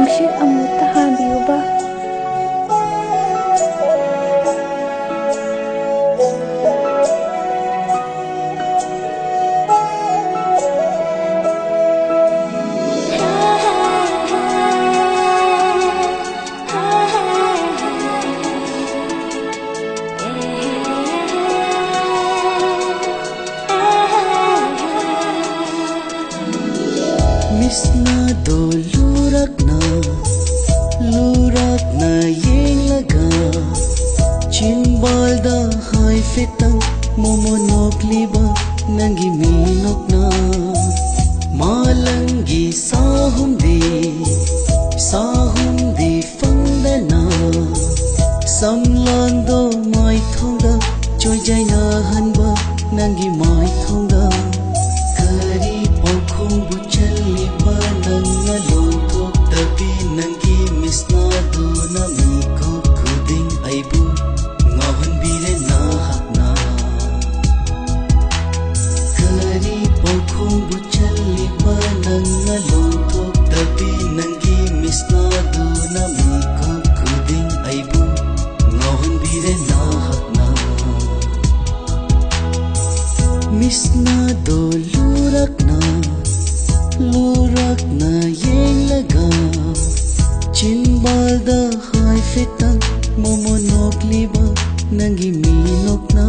ꯅꯨꯡꯁꯤꯠ ꯑꯃꯨꯛꯇ ꯍꯥꯟꯕꯤꯌꯨꯕ Misna do lurakna yenglaga chinbalda hai fitang momonokliba nangi minokna malangi sahumdi fangdana samlando mai thonga choijaina hanba nangi mai thonga kari pokhong buchali nanga lontok tabi nangi misna duna miko kuding aibu ngawan bire na hakna kari pokhong buchali nanga lontok tabi nangi misna duna miko kuding aibu ngawan bire na hakna misna do lurakna yenglaga chinbalda hai fitang momonokliba nangi minokna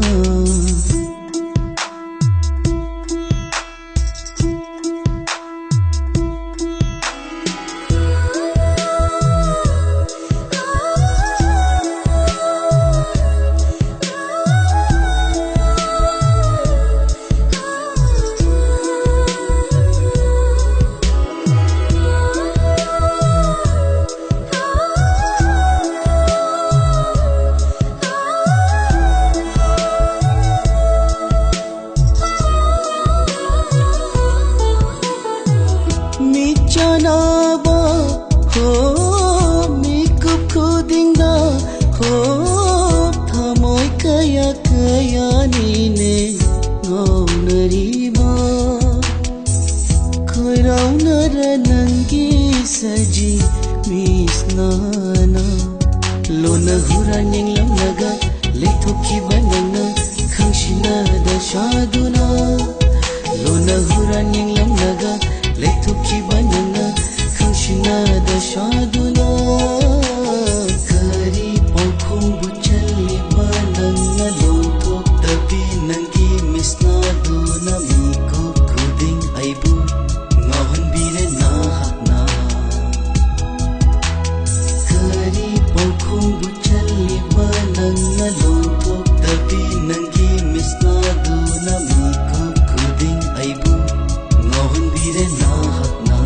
Chanaba ho mikup khudinga ho thamoi kaya nine ngaunariba khoiraunara nangi saji misnana lona huraning lamnaga lethokiba nanga khangshina da shaduna lona huraning lamnaga lethokiba nanga khangshina da shaduna kari pokhong buchali nanga lontok tabi nangi misna duna miko kuding aibu ngawan bire na hakna kari pokhong buchali nanga lontok tabi nangi misna duna miko kuding aibu ngawan bire na hakna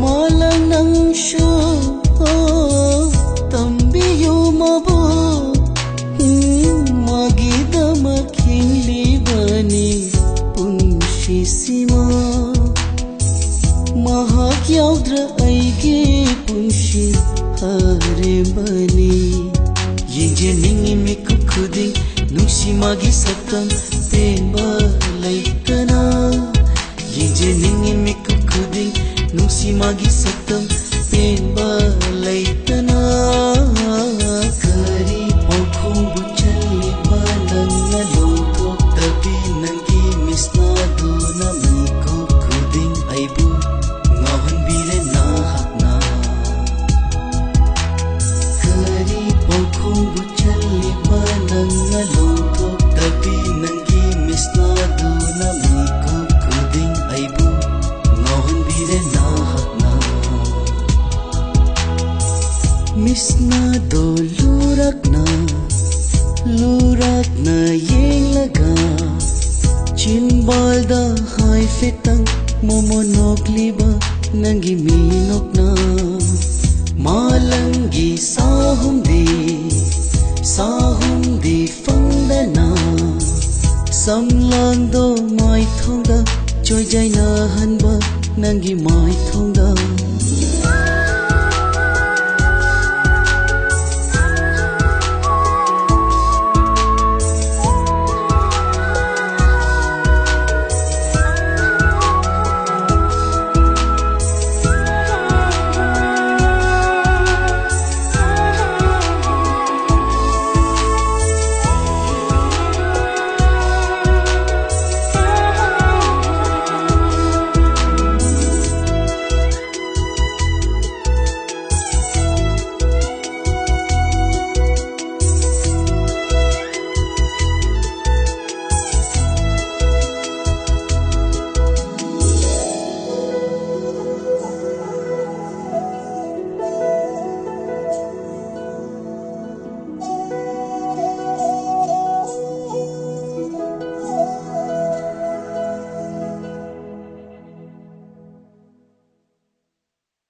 malang nang shu tambiyu mabu magida makhingli bani punshi sima mahak yaudra aige punshi hare bani yinje ningi miku khuding nusi magi satam pemba laitana yinje ningi miku khuding nusi magi satam pemba laitana kari pokhong buchali nanga lontok tabi nangi misna duna lurakna yenglaga chinbalda hai fetang momonokliba nangi minokna malangi sahumdi fangdana samlangdo mai thongda choijaina hanba nangi mai thongda